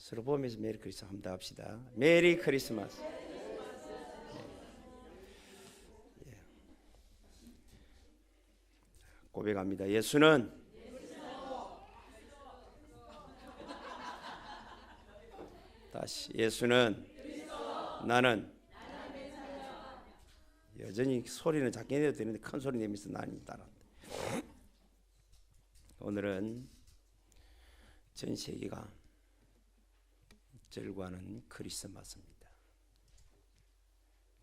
서로 보면서 메리 크리스마스 한번 합시다. 메리 크리스마스. 고백합니다. 예수는 다시 예수는 나는 여전히 소리는 작게 내도 되는데 큰 소리 내면서 나는 따라한다. 오늘은 전 세계가 절구하는 크리스마스입니다.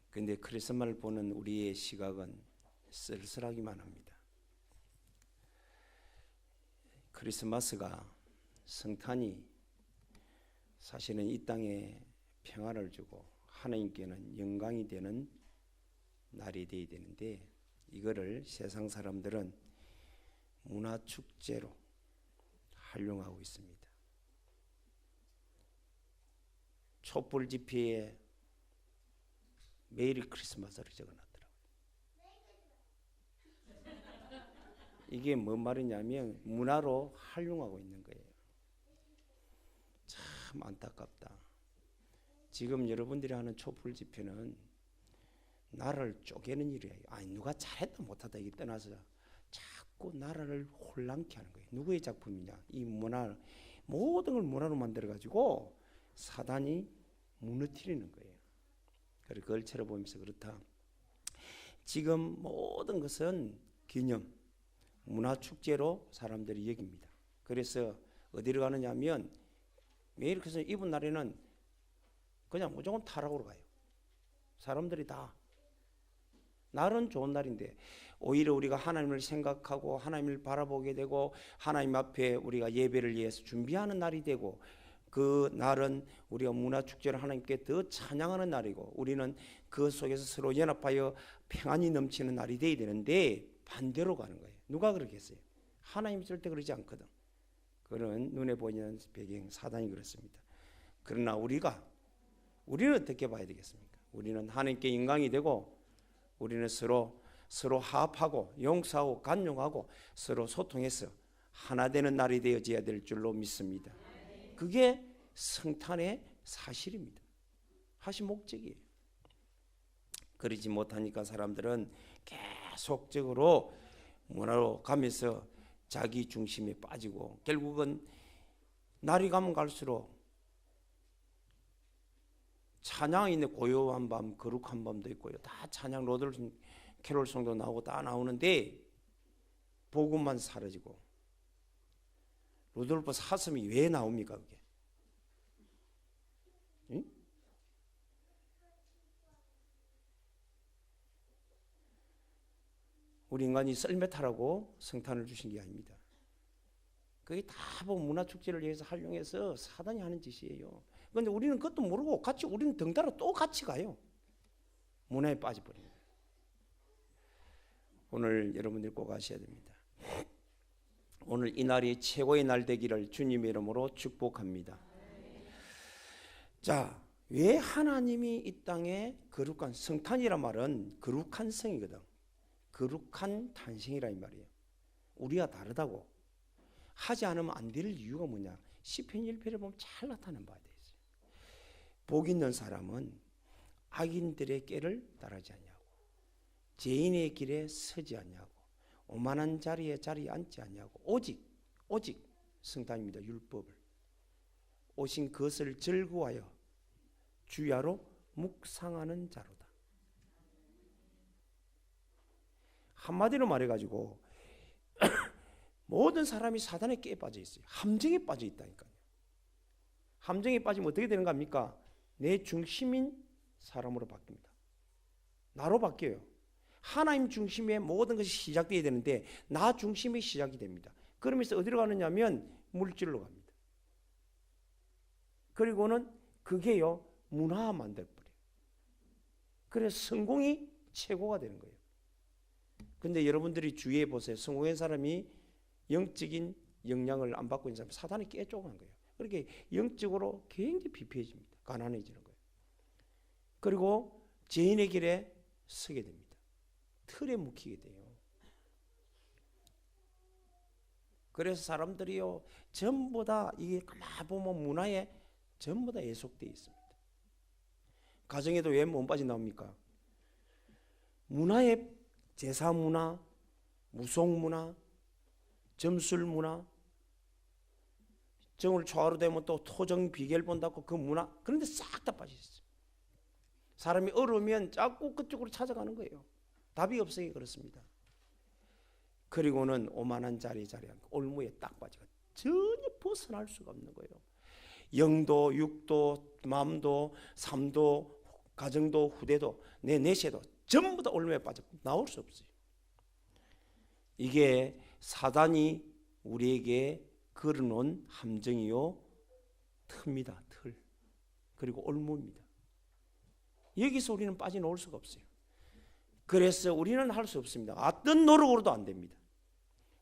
그런데 크리스마스를 보는 우리의 시각은 쓸쓸하기만 합니다. 크리스마스가 성탄이 사실은 이 땅에 평화를 주고 하나님께는 영광이 되는 날이 되어야 되는데 이거를 세상 사람들은 문화축제로 활용하고 있습니다. 촛불 집회에 메리 크리스마스를 적어놨더라고요. 이게 뭔 말이냐면 문화로 활용하고 있는 거예요. 참 안타깝다. 지금 여러분들이 하는 촛불 집회는 나라를 쪼개는 일이에요. 아니 누가 잘했다 못하다 이게 떠나서 자꾸 나라를 혼란케 하는 거예요. 누구의 작품이냐? 이 문화 모든 걸 문화로 만들어 가지고 사단이 무너뜨리는 거예요. 그래서 그걸 쳐다보면서 그렇다. 지금 모든 것은 기념 문화축제로 사람들이 여깁니다. 그래서 어디로 가느냐 하면 매일 그래서 이번 날에는 그냥 무조건 타락으로 가요. 사람들이 다 날은 좋은 날인데 오히려 우리가 하나님을 생각하고 하나님을 바라보게 되고 하나님 앞에 우리가 예배를 위해서 준비하는 날이 되고 그 날은 우리가 문화축제를 하나님께 더 찬양하는 날이고 우리는 그 속에서 서로 연합하여 평안이 넘치는 날이 되어야 되는데 반대로 가는 거예요. 누가 그렇게 했어요? 하나님이 절대 그러지 않거든. 그런 눈에 보이는 배경 사단이 그렇습니다. 그러나 우리는 어떻게 봐야 되겠습니까? 우리는 하나님께 영광이 되고 우리는 서로 화합하고 용서하고 간용하고 서로 소통해서 하나 되는 날이 되어져야 될 줄로 믿습니다. 그게 성탄의 사실입니다. 하신 목적이에요. 그러지 못하니까 사람들은 계속적으로 문화로 가면서 자기 중심에 빠지고 결국은 날이 가면 갈수록 찬양이 있는 고요한 밤, 거룩한 밤도 있고요. 다 찬양 로드 캐롤송도 나오고 다 나오는데 복음만 사라지고 루돌프 사슴이 왜 나옵니까 그게? 응? 우리 인간이 썰매타라고 성탄을 주신 게 아닙니다. 그게 다 문화축제를 위해서 활용해서 사단이 하는 짓이에요. 그런데 우리는 그것도 모르고 우리는 덩달아 또 같이 가요. 문화에 빠져버립니다. 오늘 여러분들 꼭 아셔야 됩니다. 오늘 이 날이 최고의 날 되기를 주님의 이름으로 축복합니다. 자, 왜 하나님이 이 땅에 거룩한 성탄이란 말은 거룩한 성이거든. 거룩한 탄생이라 이 말이에요. 우리가 다르다고 하지 않으면 안 될 이유가 뭐냐? 시편 1편에 보면 잘 나타난 바가 되어 있어요. 복 있는 사람은 악인들의 꾀를 따르지 않냐고, 죄인의 길에 서지 않냐고, 오만한 자리에 앉지 않냐고, 오직 성탄입니다. 율법을 오신 그것을 즐거워하여 주야로 묵상하는 자로다. 한마디로 말해가지고 모든 사람이 사단에 깨 빠져 있어요. 함정에 빠져 있다니까요. 함정에 빠지면 어떻게 되는 겁니까? 내 중심인 사람으로 바뀝니다. 나로 바뀌어요. 하나님 중심의 모든 것이 시작되어야 되는데 나 중심이 시작이 됩니다. 그러면서 어디로 가느냐면 물질로 갑니다. 그리고는 그게요 문화 만들어버려요. 그래서 성공이 최고가 되는 거예요. 근데 여러분들이 주위에 보세요. 성공한 사람이 영적인 영향을 안 받고 있는 사람이 사단이 깨쪽한 거예요. 그렇게 영적으로 굉장히 피폐해집니다. 가난해지는 거예요. 그리고 죄인의 길에 서게 됩니다. 틀에 묵히게 돼요. 그래서 사람들이요 전부 다 이게 가만 보면 문화에 전부 다 예속되어 있습니다. 가정에도 왜 못 빠져나옵니까? 문화의 제사 문화, 무속 문화, 점술 문화, 정월 초하루 되면 또 토정 비결 본다고 그 문화, 그런데 싹 다 빠져있어요. 사람이 어려우면 자꾸 그쪽으로 찾아가는 거예요. 답이 없으니 그렇습니다. 그리고는 오만한 자리에 올무에 딱 빠져가 전혀 벗어날 수가 없는 거예요. 영도, 육도, 맘도, 삶도, 가정도, 후대도, 내 내세도 전부 다 올무에 빠져 나올 수 없어요. 이게 사단이 우리에게 걸어놓은 함정이요 틈이다. 틀. 그리고 올무입니다. 여기서 우리는 빠져나올 수가 없어요. 그래서 우리는 할 수 없습니다. 어떤 노력으로도 안 됩니다.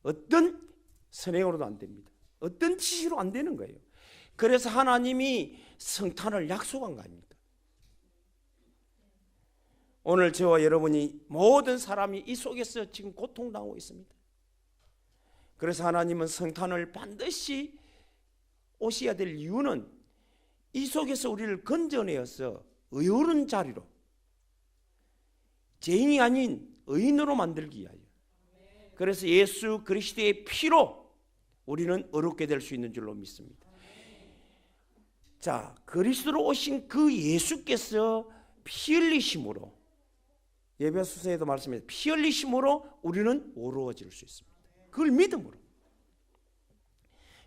어떤 선행으로도 안 됩니다. 어떤 지시로 안 되는 거예요. 그래서 하나님이 성탄을 약속한 거 아닙니까? 오늘 저와 여러분이 모든 사람이 이 속에서 지금 고통당하고 있습니다. 그래서 하나님은 성탄을 반드시 오셔야 될 이유는 이 속에서 우리를 건져내어서 의로운 자리로, 죄인이 아닌 의인으로 만들기 위하여, 그래서 예수 그리스도의 피로 우리는 의롭게 될 수 있는 줄로 믿습니다. 자, 그리스도로 오신 그 예수께서 피 흘리심으로, 예배소서에도 말씀해서 피 흘리심으로 우리는 의로워질 수 있습니다. 그걸 믿음으로.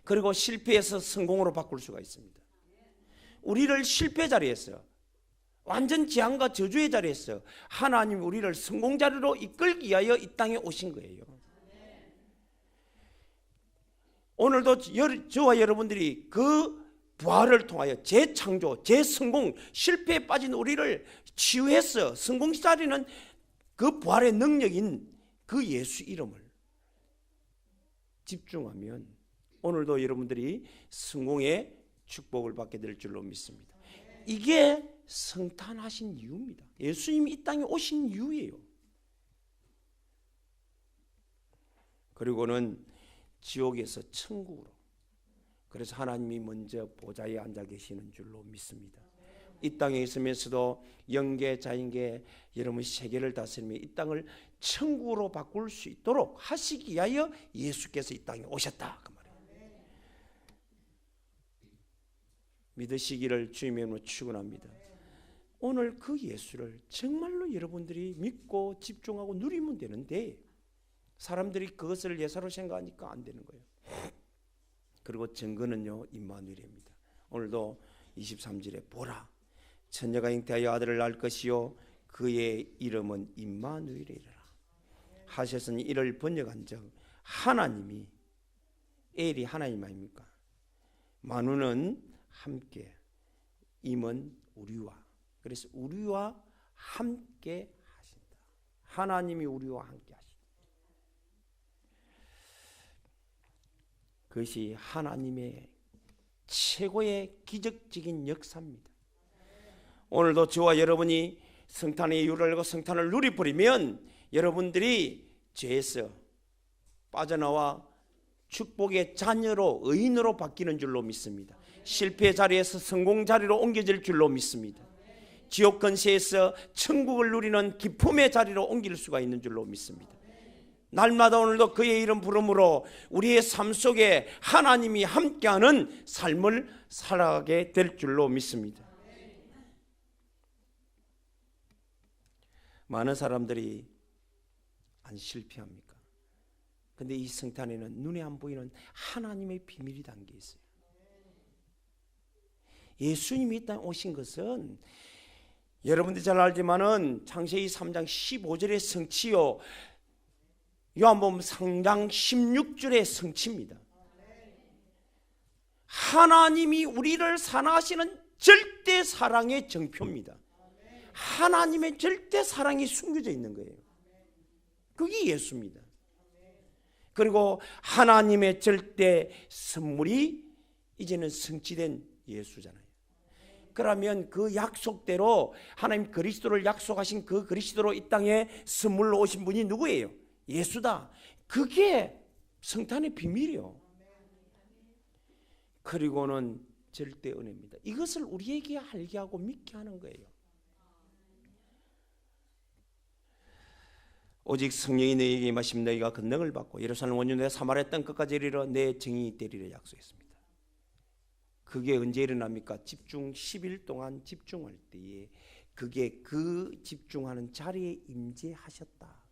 그리고 실패에서 성공으로 바꿀 수가 있습니다. 우리를 실패 자리에서, 완전 재앙과 저주의 자리에서 하나님이 우리를 성공 자리로 이끌기 위하여 이 땅에 오신 거예요. 오늘도 저와 여러분들이 그 부활을 통하여 재창조, 재성공, 실패에 빠진 우리를 치유해서 성공 자리는 그 부활의 능력인 그 예수 이름을 집중하면 오늘도 여러분들이 성공의 축복을 받게 될 줄로 믿습니다. 이게 성탄하신 이유입니다. 예수님이 이 땅에 오신 이유예요. 그리고는 지옥에서 천국으로, 그래서 하나님이 먼저 보좌에 앉아 계시는 줄로 믿습니다. 이 땅에 있으면서도 영계 자인계 여러분 세계를 다스리며 이 땅을 천국으로 바꿀 수 있도록 하시기 위하여 예수께서 이 땅에 오셨다 그 말이에요. 믿으시기를 주님의 이름으로 축원합니다. 오늘 그 예수를 정말로 여러분들이 믿고 집중하고 누리면 되는데 사람들이 그것을 예사로 생각하니까 안 되는 거예요. 그리고 증거는요 임마누엘입니다. 오늘도 23절에 보라 처녀가 잉태하여 아들을 낳을 것이요 그의 이름은 임마누엘이라 하셨으니 이를 번역한즉 하나님이, 엘이 하나님 아닙니까? 만우는 함께, 임은 우리와, 그래서 우리와 함께 하신다. 하나님이 우리와 함께 하신다. 그것이 하나님의 최고의 기적적인 역사입니다. 오늘도 저와 여러분이 성탄의 이유를 알고 성탄을 누리버리면 여러분들이 죄에서 빠져나와 축복의 자녀로, 의인으로 바뀌는 줄로 믿습니다. 실패 자리에서 성공 자리로 옮겨질 줄로 믿습니다. 지옥 근세에서 천국을 누리는 기쁨의 자리로 옮길 수가 있는 줄로 믿습니다. 날마다 오늘도 그의 이름 부름으로 우리의 삶 속에 하나님이 함께하는 삶을 살아가게 될 줄로 믿습니다. 많은 사람들이 안 실패합니까? 근데 이 성탄에는 눈에 안 보이는 하나님의 비밀이 담겨 있어요. 예수님이 이 땅에 오신 것은 여러분들이 잘 알지만은 창세기 3장 15절의 성취요, 요한복음 3장 16절의 성취입니다. 하나님이 우리를 사랑하시는 절대 사랑의 정표입니다. 하나님의 절대 사랑이 숨겨져 있는 거예요. 그게 예수입니다. 그리고 하나님의 절대 선물이 이제는 성취된 예수잖아요. 그러면 그 약속대로 하나님 그리스도를 약속하신 그 그리스도로 이 땅에 선물로 오신 분이 누구예요? 예수다. 그게 성탄의 비밀이요. 그리고는 절대 은혜입니다. 이것을 우리에게 알게 하고 믿게 하는 거예요. 오직 성령이 너희에게 임하시면 너희가 권능을 받고 예루살렘 온 유대 사마리아 땅끝까지 이르러 내 증인이 되리라 약속했습니다. 그게 언제 일어납니까? 집중 10일 동안 집중할 때에 그게 그 집중하는 자리에 임재하셨다.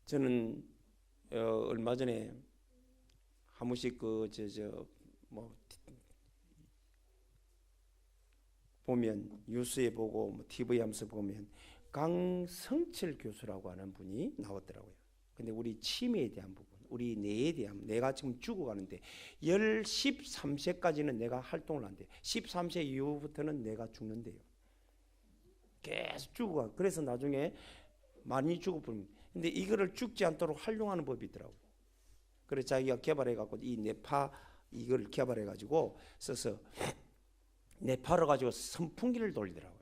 저는 얼마 전에 한 번씩 보면 뉴스에 보고 TV 하면서 보면 강성철 교수라고 하는 분이 나왔더라고요. 근데 우리 치매에 대한 부분, 우리 뇌에 대한, 내가 지금 죽어가는데 13세까지는 내가 활동을 한대. 13세 이후부터는 내가 죽는데요. 계속 죽어가. 그래서 나중에 많이 죽어버립니다. 근데 이거를 죽지 않도록 활용하는 법이 있더라고요. 그래서 자기가 개발해갖고 이 뇌파 이걸 개발해가지고 써서 뇌파를 가지고 선풍기를 돌리더라고요.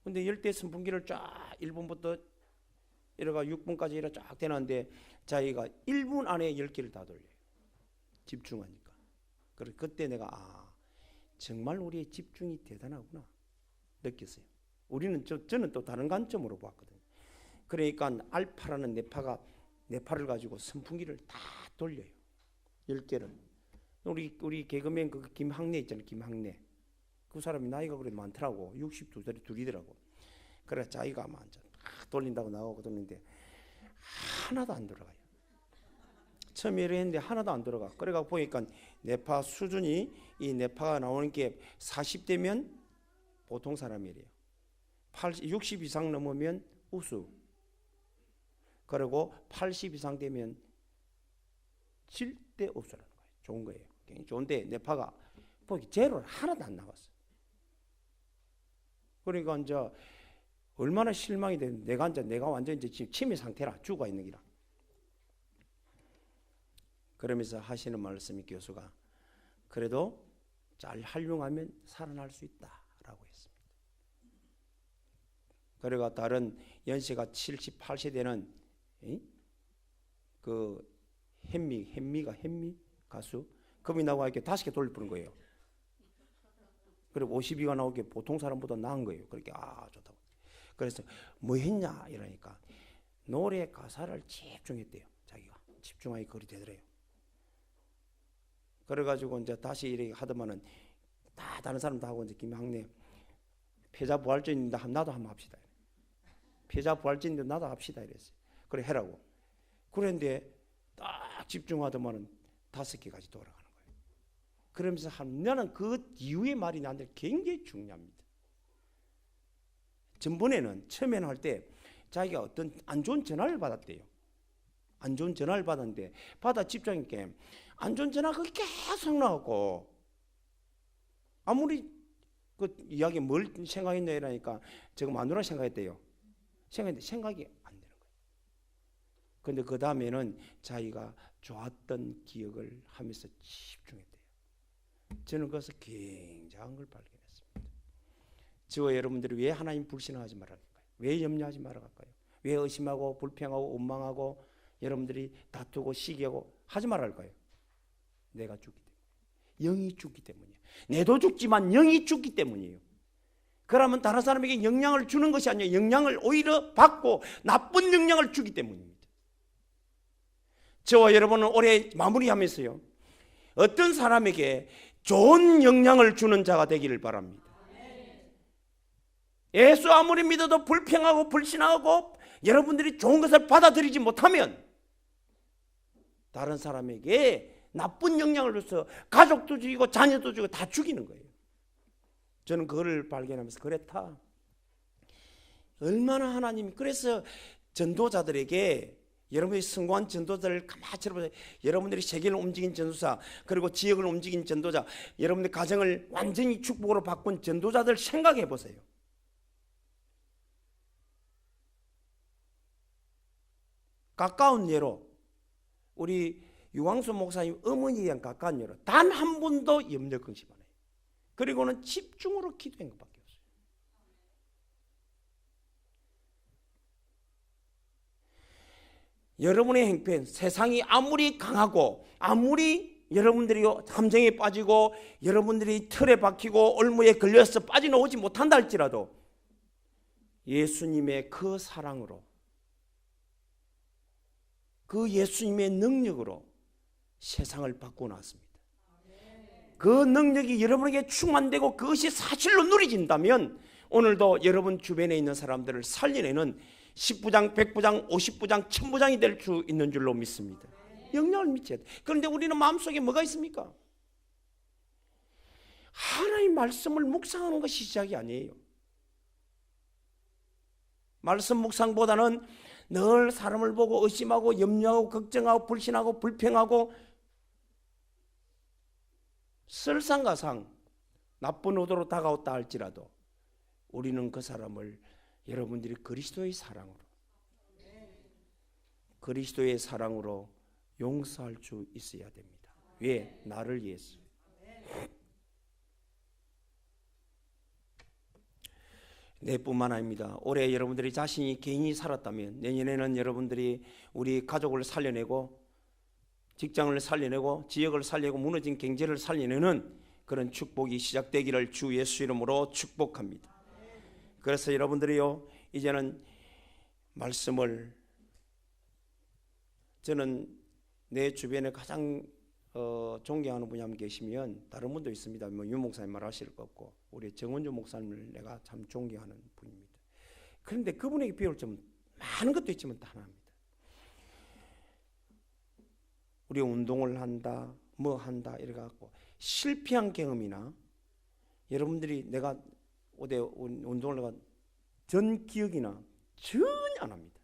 근데 열대 선풍기를 쫙 1분부터 이래가 6분까지 이래 쫙 되는데 자기가 1분 안에 10개를 다 돌려요. 집중하니까. 그래서 그때 내가 정말 우리의 집중이 대단하구나 느꼈어요. 저는 또 다른 관점으로 봤거든요. 그러니까 알파라는 뇌파를 가지고 선풍기를 다 돌려요. 10개를. 우리 개그맨 그 김학래 있잖아요. 김학래. 그 사람이 나이가 그래도 많더라고. 62살이 둘이더라고. 그래 자기가 막 돌린다고 나오고 돌리는데 하나도 안 돌아가요. 처음에 이랬는데 하나도 안 돌아가. 그래가 보니까 뇌파 수준이 이 뇌파가 나오는 게 40대면 보통 사람이래요. 60 이상 넘으면 우수. 그리고 80 이상 되면 절대 없으라는 거예요. 좋은 거예요. 굉장히 좋은데 뇌파가 보기 제로는 하나도 안 나왔어. 그러니까 이제 얼마나 실망이 되는데 내가 완전 이제 지금 치매 상태라 죽어 있는 기라. 그러면서 하시는 말씀이 교수가 그래도 잘 활용하면 살아날 수 있다라고 했습니다. 그래가 다른 연세가 70, 80대는 그 햄미 가수 그분이 나와 이렇게 5개 돌리는 거예요. 그리고 52가 나오게 보통 사람보다 나은 거예요. 그렇게 좋다고. 그래서 뭐 했냐 이러니까 노래 가사를 집중했대요. 자기가 집중하기 그리 되더래요. 그래가지고 이제 다시 이렇게 하더만은 다 다른 사람도 하고 이제 김학래 패자부활전인데 나도 한번 합시다. 패자부활전인데 나도 합시다 이랬어요. 그래 해라고. 그런데 딱 집중하더만은 5개까지 돌아가는 거예요. 그러면서 나는 그 이후의 말이 나한테 굉장히 중요합니다. 전번에는 처음에는 할 때 자기가 어떤 안 좋은 전화를 받았대요. 안 좋은 전화를 받았는데 받아 집중했게 안 좋은 전화가 계속 나왔고 아무리 그 이야기 뭘 생각했냐 이러니까 저거 마누라 생각했대요. 생각했는데 생각이 안 되는 거예요. 그런데 그 다음에는 자기가 좋았던 기억을 하면서 집중했대요. 저는 그것을 굉장한 걸 발견했습니다. 저와 여러분들이 왜 하나님 불신하지 말아갈까요? 왜 염려하지 말아갈까요? 왜 의심하고 불평하고 원망하고 여러분들이 다투고 시기하고 하지 말아갈까요? 내가 죽기 때문에. 영이 죽기 때문이에요. 내도 죽지만 영이 죽기 때문이에요. 그러면 다른 사람에게 영향을 주는 것이 아니라 영향을 오히려 받고 나쁜 영향을 주기 때문입니다. 저와 여러분은 올해 마무리하면서요. 어떤 사람에게 좋은 영향을 주는 자가 되기를 바랍니다. 예수 아무리 믿어도 불평하고 불신하고 여러분들이 좋은 것을 받아들이지 못하면 다른 사람에게 나쁜 영향을 줘서 가족도 죽이고 자녀도 죽이고 다 죽이는 거예요. 저는 그걸 발견하면서 그랬다. 얼마나 하나님이 그래서 전도자들에게 여러분이 성공한 전도자를 가만히 쳐다보세요. 여러분들이 세계를 움직인 전도자 그리고 지역을 움직인 전도자 여러분들 가정을 완전히 축복으로 바꾼 전도자들 생각해 보세요. 가까운 예로 우리 유광수 목사님 어머니에 대한 가까운 예로 단 한 번도 염려 근심 안 해요. 그리고는 집중으로 기도한 것밖에 없어요. 여러분의 행편, 세상이 아무리 강하고 아무리 여러분들이 함정에 빠지고 여러분들이 틀에 박히고 올무에 걸려서 빠져나오지 못한다 할지라도 예수님의 그 사랑으로, 그 예수님의 능력으로 세상을 바꾸어 놨습니다. 그 능력이 여러분에게 충만되고 그것이 사실로 누려진다면 오늘도 여러분 주변에 있는 사람들을 살려내는 10부장, 100부장, 50부장, 1000부장이 될 수 있는 줄로 믿습니다. 영향을 미쳐야 돼. 그런데 우리는 마음속에 뭐가 있습니까? 하나님의 말씀을 묵상하는 것이 시작이 아니에요. 말씀 묵상보다는 늘 사람을 보고 의심하고 염려하고 걱정하고 불신하고 불평하고 설상가상 나쁜 의도로 다가왔다 할지라도 우리는 그 사람을 여러분들이 그리스도의 사랑으로 용서할 수 있어야 됩니다. 왜? 나를 위해서. 내뿐만 아닙니다. 올해 여러분들이 자신이 개인이 살았다면 내년에는 여러분들이 우리 가족을 살려내고 직장을 살려내고 지역을 살리고 무너진 경제를 살려내는 그런 축복이 시작되기를 주 예수 이름으로 축복합니다. 그래서 여러분들이요, 이제는 말씀을, 저는 내 주변에 가장 존경하는 분이 한 분 계시면 다른 분도 있습니다. 뭐 유 목사님 말하실 거 없고 우리 정원주 목사님을 내가 참 존경하는 분입니다. 그런데 그분에게 배울 점은 많은 것도 있지만 또 하나입니다. 우리 운동을 한다, 뭐 한다 이래 갖고 실패한 경험이나 여러분들이 내가 어디 운동을 내가 전 기억이나 전혀 안 합니다.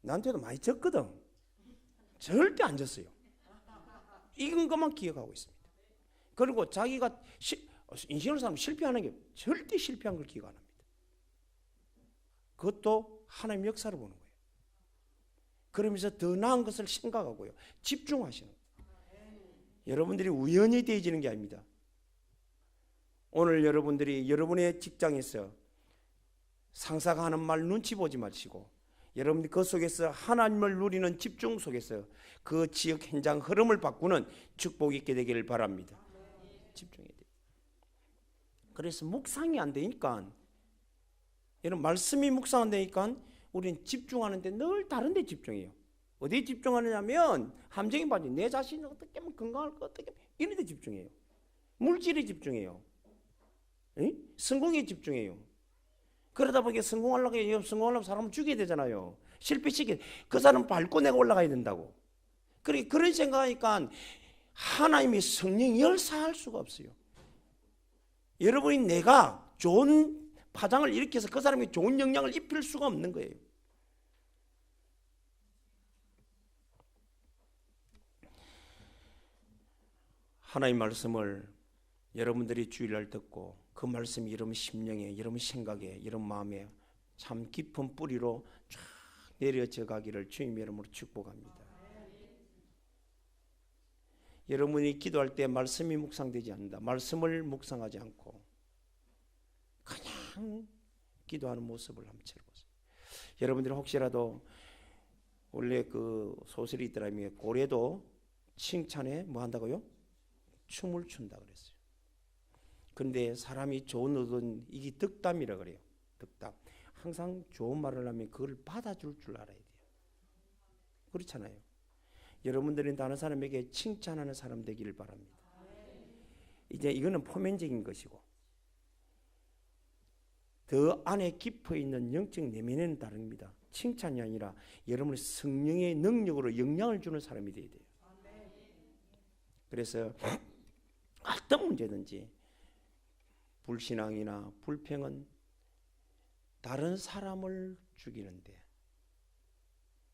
나한테도 많이 졌거든. 절대 안 졌어요. 이긴 것만 기억하고 있습니다. 그리고 자기가 인생을 살면 실패하는 게 절대 실패한 걸 기억 안 합니다. 그것도 하나님의 역사를 보는 거예요. 그러면서 더 나은 것을 생각하고요. 집중하시는 거예요. 여러분들이 우연히 되어지는 게 아닙니다. 오늘 여러분들이 여러분의 직장에서 상사가 하는 말 눈치 보지 마시고 여러분들이 그 속에서 하나님을 누리는 집중 속에서 그 지역 현장 흐름을 바꾸는 축복이 있게 되기를 바랍니다. 집중해야 돼요. 그래서 묵상이 안 되니까, 이런 말씀이 묵상 안 되니까 우리는 집중하는데 늘 다른 데 집중해요. 어디에 집중하느냐면 함정에 빠진 내 자신이 어떻게 하면 건강할까, 어떻게 하면 이런 데 집중해요. 물질에 집중해요. 성공에 집중해요. 그러다 보니까 성공하려고 사람을 죽여야 되잖아요. 실패시켜 그 사람 밟고 내가 올라가야 된다고. 그런 생각하니까 하나님의 성령 열사할 수가 없어요. 여러분이 내가 좋은 파장을 일으켜서 그 사람이 좋은 영향을 입힐 수가 없는 거예요. 하나님의 말씀을 여러분들이 주일날 듣고 그 말씀이 여러분 심령에, 여러분 생각에, 여러분 마음에 참 깊은 뿌리로 쫙 내려져 가기를 주님의 이름으로 축복합니다. 여러분이 기도할 때 말씀이 묵상되지 않는다. 말씀을 묵상하지 않고 그냥 기도하는 모습을 한번 찾아보세요. 여러분들이 혹시라도 원래 그 소설이 있더라면 고래도 칭찬에 뭐 한다고요? 춤을 춘다 그랬어요. 그런데 사람이 좋은 의도는 이게 덕담이라 그래요. 덕담. 항상 좋은 말을 하면 그걸 받아줄 줄 알아야 돼요. 그렇잖아요. 여러분들은 다른 사람에게 칭찬하는 사람 되기를 바랍니다. 이제 이거는 표면적인 것이고 더 안에 깊어 있는 영적 내면에는 다릅니다. 칭찬이 아니라 여러분의 성령의 능력으로 영향을 주는 사람이 되어야 돼요. 그래서 어떤 문제든지 불신앙이나 불평은 다른 사람을 죽이는데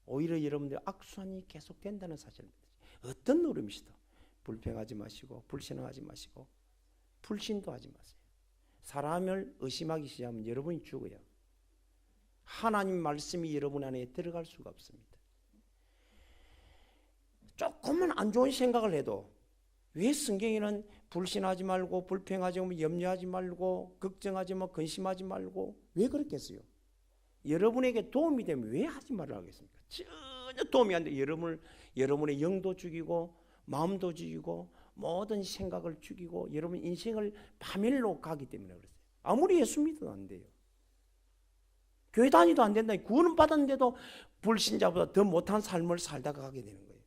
오히려 여러분들 악순환이 계속된다는 사실입니다. 어떤 노름이시도 불평하지 마시고 불신앙하지 마시고 불신도 하지 마세요. 사람을 의심하기 시작하면 여러분이 죽어요. 하나님 말씀이 여러분 안에 들어갈 수가 없습니다. 조금만 안 좋은 생각을 해도 왜 성경에는 불신하지 말고 불평하지 말고 염려하지 말고 걱정하지 말고 근심하지 말고 왜 그랬겠어요? 여러분에게 도움이 되면 왜 하지 말라 하겠습니까? 전혀 도움이 안 돼. 여러분의 영도 죽이고 마음도 죽이고 모든 생각을 죽이고 여러분 인생을 파멸로 가기 때문에 그랬어요. 아무리 예수 믿어도 안 돼요. 교회 다니도 안 된다. 구원은 받았는데도 불신자보다 더 못한 삶을 살다가 가게 되는 거예요.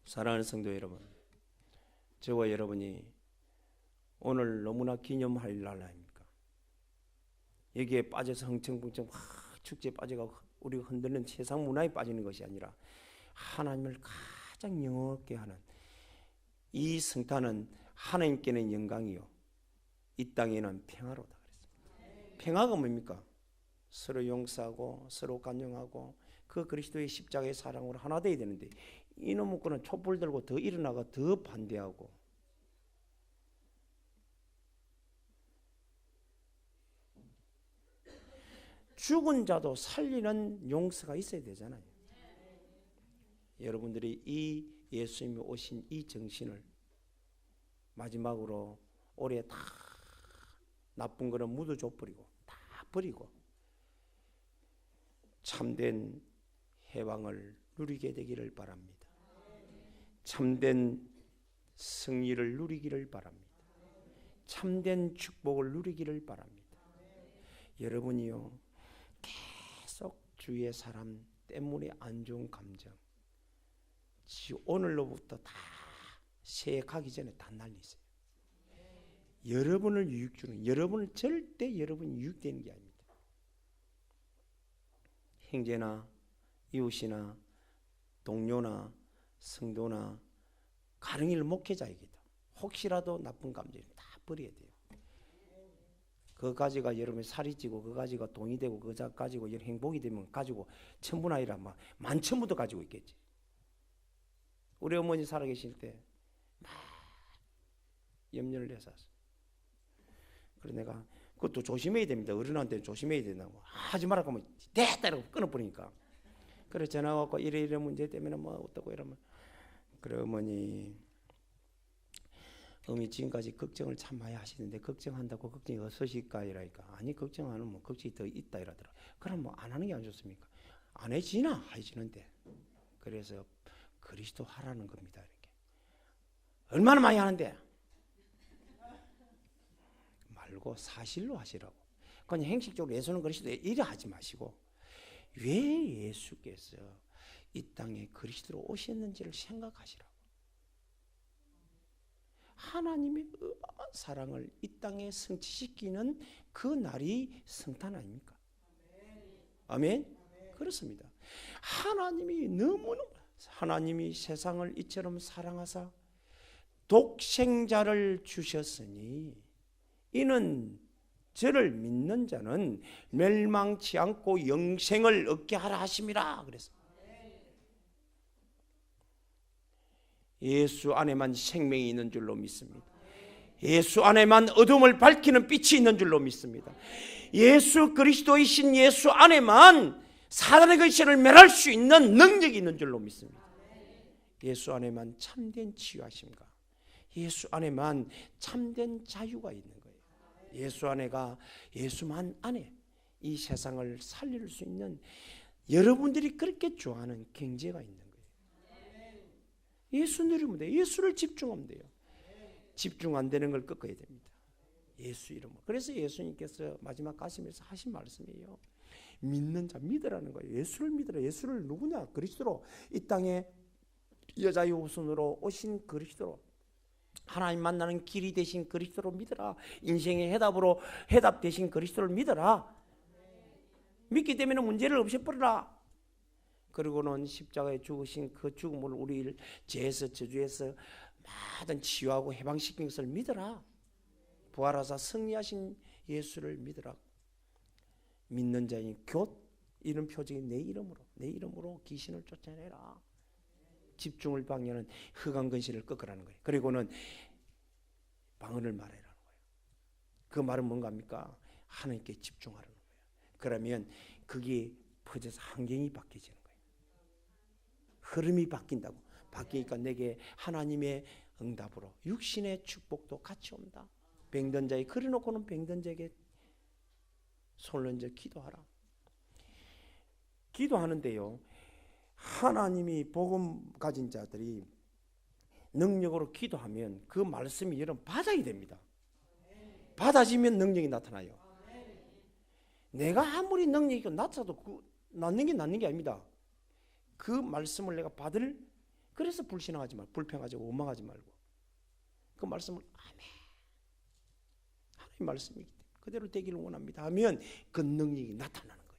사랑하는 성도 여러분, 저와 여러분이 오늘 너무나 기념할 날 아닙니까? 여기에 빠져서 흥청풍청 축제에 빠져가고 우리가 흔들는 세상 문화에 빠지는 것이 아니라 하나님을 가장 영원하게 하는 이 성탄은 하나님께는 영광이요 이 땅에는 평화로다 그랬습니다. 평화가 뭡니까? 서로 용서하고 서로 간용하고 그 그리스도의 십자가의 사랑으로 하나 되어야 되는데 이놈의 거는 촛불 들고 더 일어나가 더 반대하고 죽은 자도 살리는 용서가 있어야 되잖아요. 여러분들이 이 예수님이 오신 이 정신을 마지막으로 올해 다 나쁜 거는 묻어줘 버리고 다 버리고 참된 해방을 누리게 되기를 바랍니다. 참된 승리를 누리기를 바랍니다. 참된 축복을 누리기를 바랍니다. 여러분이요 계속 주위의 사람 때문에 안 좋은 감정 오늘로부터 다 새해 가기 전에 다 날리세요. 여러분을 유익 주는 여러분을 절대 여러분이 유익되는 게 아닙니다. 형제나 이웃이나 동료나 성도나 가령일 목회자에게도 혹시라도 나쁜 감정을 다 버려야 돼요. 그거 가지고 여러분이 살이 찌고 그거 가지고 돈이 되고 그거 가지고 행복이 되면 가지고 천분 아니라 막 만천부도 가지고 있겠지. 우리 어머니 살아계실 때 막 염려를 내서 그래서 내가 그것도 조심해야 됩니다. 어른한테는 조심해야 된다고 하지 말라고 하면 됐다 이러고 끊어버리니까 그래 전화 와서 이래 문제 때문에 뭐 어떠고 이러면 그래 어머니 지금까지 걱정을 참 많이 하시는데 걱정한다고 걱정이 없으실까 이러니까 아니 걱정 안 하면 걱정이 더 있다 이러더라. 그럼 뭐 안 하는 게 안 좋습니까? 안 해지나 해지는데 그래서 그리스도 하라는 겁니다. 이렇게 얼마나 많이 하는데 말고 사실로 하시라고. 그냥 행식적으로 예수는 그리스도 이래 하지 마시고 왜 예수께서 이 땅에 그리스도로 오셨는지를 생각하시라고. 하나님의 사랑을 이 땅에 성취시키는 그 날이 성탄 아닙니까? 아멘? 그렇습니다. 하나님이 세상을 이처럼 사랑하사 독생자를 주셨으니 이는 저를 믿는 자는 멸망치 않고 영생을 얻게 하라 하심이라 그랬습니다. 예수 안에만 생명이 있는 줄로 믿습니다. 예수 안에만 어둠을 밝히는 빛이 있는 줄로 믿습니다. 예수 그리스도이신 예수 안에만 사단의 근시를 멸할 수 있는 능력이 있는 줄로 믿습니다. 예수 안에만 참된 치유하심과 예수 안에만 참된 자유가 있는 거예요. 예수만 안에 이 세상을 살릴 수 있는 여러분들이 그렇게 좋아하는 경제가 있는 거예요. 예수 누리면 돼요. 예수를 집중하면 돼요. 집중 안 되는 걸 꺾어야 됩니다. 예수 이름으로. 그래서 예수님께서 마지막 가시면서 하신 말씀이에요. 믿는 자 믿으라는 거예요. 예수를 믿으라. 예수를 누구냐? 그리스도로 이 땅에 여자의 후손으로 오신 그리스도로 하나님 만나는 길이 되신 그리스도로 믿으라. 인생의 해답 되신 그리스도를 믿어라. 믿기 때문에 문제를 없애버려라. 그리고는 십자가에 죽으신 그 죽음을 우리를 죄에서 저주에서 모든 치유하고 해방시킨 것을 믿어라. 부활하사 승리하신 예수를 믿으라. 믿는 자인 곧 이런 표적이 내 이름으로 귀신을 쫓아내라. 집중을 방해하는 흑암 근시를 꺾으라는 거예요. 그리고는 방언을 말하라는 거예요. 그 말은 뭔가입니까? 하나님께 집중하라는 거예요. 그러면 그게 퍼져서 환경이 바뀌지는 거예요. 흐름이 바뀌니까 내게 하나님의 응답으로 육신의 축복도 같이 온다. 병든 자에 그래놓고는 병든 자에게 손을 얹어 기도하라. 기도하는데요, 하나님이 복음 가진 자들이 능력으로 기도하면 그 말씀이 여러분 받아야 됩니다. 받아지면 능력이 나타나요. 내가 아무리 능력이 낮아도 낫는 게 아닙니다. 그 말씀을 내가 그래서 불신앙하지 말고 불평하지 원망하지 말고 그 말씀을 아멘, 하나님 말씀이기 때문에 그대로 되기를 원합니다 하면 그 능력이 나타나는 거예요.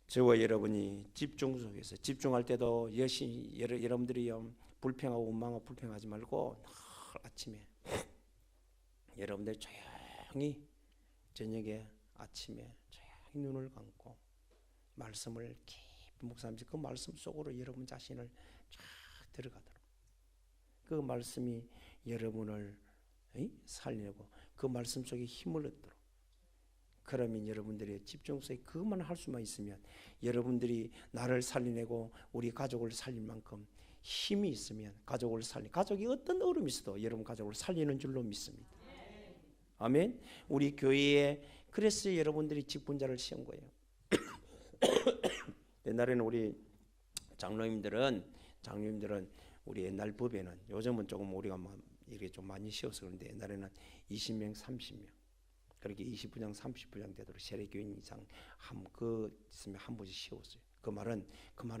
저와 여러분이 집중 속에서 집중할 때도 여러분들이 불평하고 원망하고 불평하지 말고 늘 아침에 여러분들 조용히 저녁에 아침에 조용히 눈을 감고 말씀을 깊이 묵상하면서 그 말씀 속으로 여러분 자신을 쫙 들어가도록 그 말씀이 여러분을 살리고 그 말씀 속에 힘을 얻도록 그러면 여러분들의 집중 속에 그것만 할 수만 있으면 여러분들이 나를 살리내고 우리 가족을 살릴 만큼 힘이 있으면 가족이 어떤 어려움이 있어도 여러분 가족을 살리는 줄로 믿습니다. 아멘. 우리 교회에 그래서 여러분들이 직분자를 씌운 거예요. 옛날에는 우리 장로님들은 우리 옛날 법에는 요즘은 조금 우리가 이게 좀 많이 씌워서 그런데 옛날에는 20명, 30명 그렇게 20부장, 30부장 되도록 세례교인 이상 있으면 한 번씩 씌웠어요. 그 말은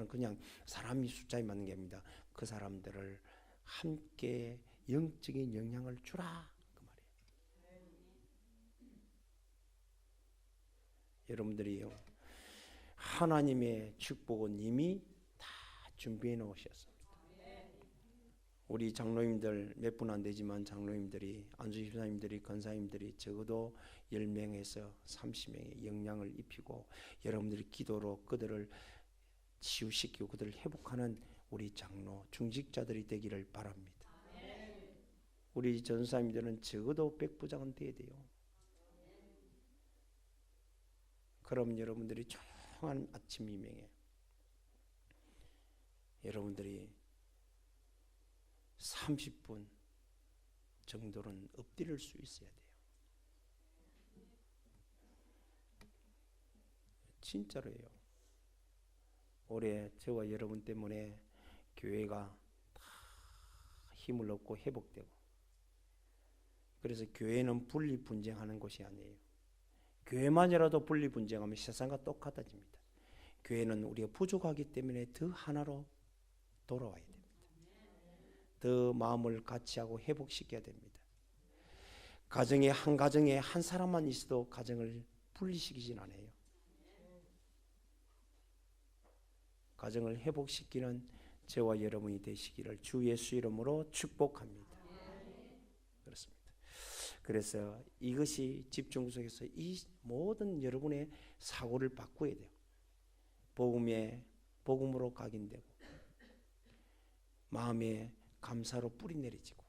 그냥 사람이 숫자에 맞는 게 아닙니다. 그 사람들을 함께 영적인 영향을 주라 그 말이에요. 여러분들이요, 하나님의 축복은 이미 다 준비해 놓으셨습니다. 우리 장로님들 몇 분 안 되지만 장로님들이 안수집사님들이 권사님들이 적어도 10명에서 30명의 영향을 입히고 여러분들이 기도로 그들을 치유시키고 그들을 회복하는 우리 장로 중직자들이 되기를 바랍니다. 우리 전사님들은 적어도 100부장은 돼야 돼요. 그럼 여러분들이 조용한 아침 이명에 여러분들이 30분 정도는 엎드릴 수 있어야 돼요. 진짜로예요. 올해 저와 여러분 때문에 교회가 다 힘을 얻고 회복되고 그래서 교회는 분리분쟁하는 곳이 아니에요. 교회만이라도 분리분쟁하면 세상과 똑같아집니다. 교회는 우리가 부족하기 때문에 더 하나로 돌아와야 됩니다. 더 마음을 같이하고 회복시켜야 됩니다. 가정에 한 사람만 있어도 가정을 분리시키진 않아요. 가정을 회복시키는 저와 여러분이 되시기를 주 예수 이름으로 축복합니다. 그렇습니다. 그래서 이것이 집중 속에서 이 모든 여러분의 사고를 바꿔야 돼요. 복음으로 각인되고 마음에 감사로 뿌리 내리지고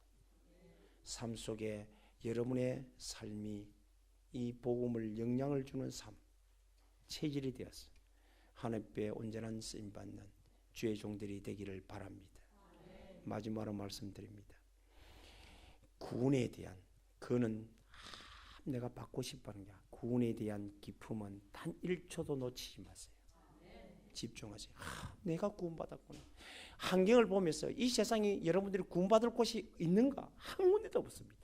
삶 속에 여러분의 삶이 이 복음을 영향을 주는 삶 체질이 되어서 하나님께 온전한 쓰임받는 주의 종들이 되기를 바랍니다. 마지막으로 말씀드립니다. 구원에 대한 그는 내가 받고 싶어하는 게 구원에 대한 기쁨은 단 1초도 놓치지 마세요. 집중하세요. 내가 구원받았구나. 환경을 보면서 이 세상에 여러분들이 구원받을 곳이 있는가? 한 군데도 없습니다.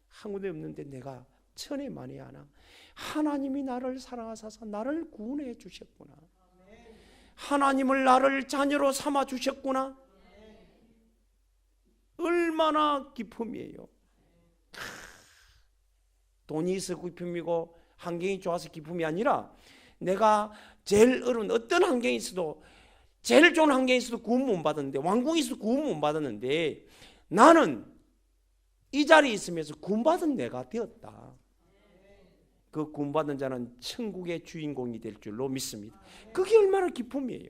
한 군데 없는데 내가 천에 만에 하나 하나님이 나를 사랑하셔서 나를 구원해 주셨구나. 하나님을 나를 자녀로 삼아 주셨구나. 얼마나 기쁨이에요. 돈이 있어 기쁨이고 환경이 좋아서 기쁨이 아니라 내가 제일 어려운 어떤 환경이 있어도 제일 좋은 환경에 있어도 구원 못 받았는데 왕궁에 있어도 구원 못 받았는데 나는 이 자리에 있으면서 구원받은 내가 되었다. 그 구원받은 자는 천국의 주인공이 될 줄로 믿습니다. 그게 얼마나 기쁨이에요.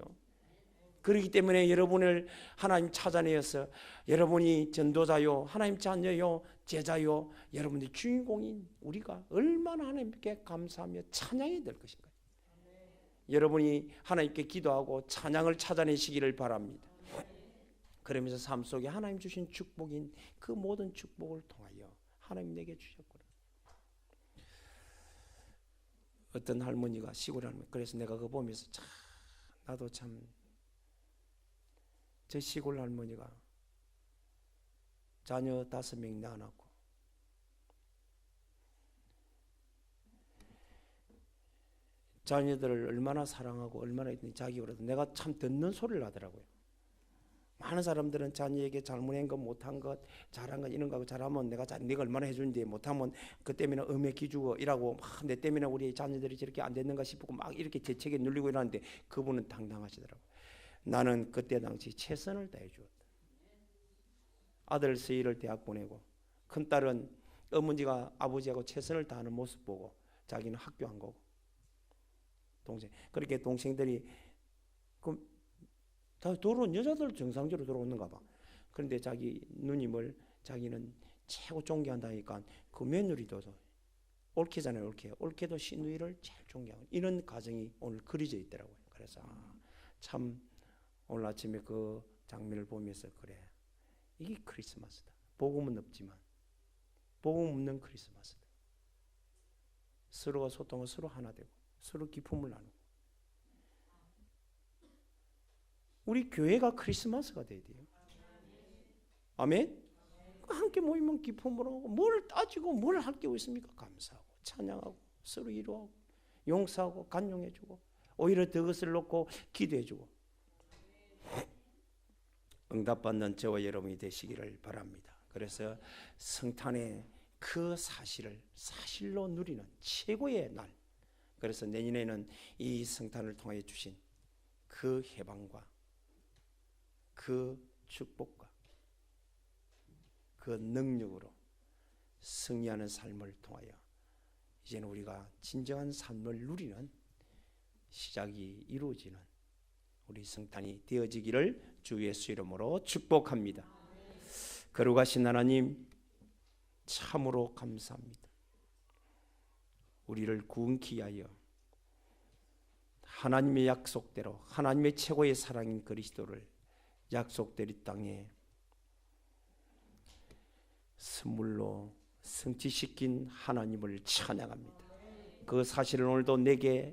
그렇기 때문에 여러분을 하나님 찾아내어서 여러분이 전도자요 하나님 자녀요 제자요 여러분들이 주인공인 우리가 얼마나 하나님께 감사하며 찬양해야 될 것인가. 여러분이 하나님께 기도하고 찬양을 찾아내시기를 바랍니다. 그러면서 삶 속에 하나님 주신 축복인 그 모든 축복을 통하여 하나님 내게 주셨구나. 어떤 할머니가, 시골 할머니, 그래서 내가 그거 보면서 참 나도 참 저 시골 할머니가 자녀 5명 낳아놨고 자녀들을 얼마나 사랑하고 얼마나 했더니 자기가 그래도 내가 참 듣는 소리를 하더라고요. 많은 사람들은 자녀에게 잘못한 것, 못한 것, 잘한 것 이런 거 잘하면 내가 네가 얼마나 해주는데 못하면 그 때문에 음에 기주고 이라고 막 내 때문에 우리 자녀들이 저렇게 안 됐는가 싶고 막 이렇게 재책에 눌리고 이러는데 그분은 당당하시더라고요. 나는 그때 당시 최선을 다해 주었다. 아들 서희를 대학 보내고 큰딸은 어머니가 아버지하고 최선을 다하는 모습 보고 자기는 학교 안 가고 동생 그렇게 동생들이 다 돌아온 여자들 정상적으로 돌아오는가 봐. 그런데 자기 누님을 자기는 최고 존경한다니까 그 며느리도 옳게잖아요. 옳게도 시누이를 제일 존경하는 이런 가정이 오늘 그려져 있더라고요. 그래서 참 오늘 아침에 그 장면을 보면서 그래, 이게 크리스마스다. 복음은 없지만 복음 없는 크리스마스다. 서로가 소통을 서로 하나 되고 서로 기쁨을 나누고 우리 교회가 크리스마스가 돼야 돼요. 아멘. 함께 모이면 기쁨으로 뭘 따지고 뭘 할 게 있습니까? 감사하고 찬양하고 서로 위로하고 용서하고 간용해주고 오히려 그것을 놓고 기도해주고 응답받는 저와 여러분이 되시기를 바랍니다. 그래서 성탄의 그 사실로 누리는 최고의 날. 그래서 내년에는 이 성탄을 통하여 주신 그 해방과 그 축복과 그 능력으로 승리하는 삶을 통하여 이제는 우리가 진정한 삶을 누리는 시작이 이루어지는 우리 성탄이 되어지기를 주 예수 이름으로 축복합니다. 거룩하신 하나님 참으로 감사합니다. 우리를 구원케 하여 하나님의 약속대로 하나님의 최고의 사랑인 그리스도를 약속대로 이 땅에 선물로 성취시킨 하나님을 찬양합니다. 그 사실을 오늘도 내게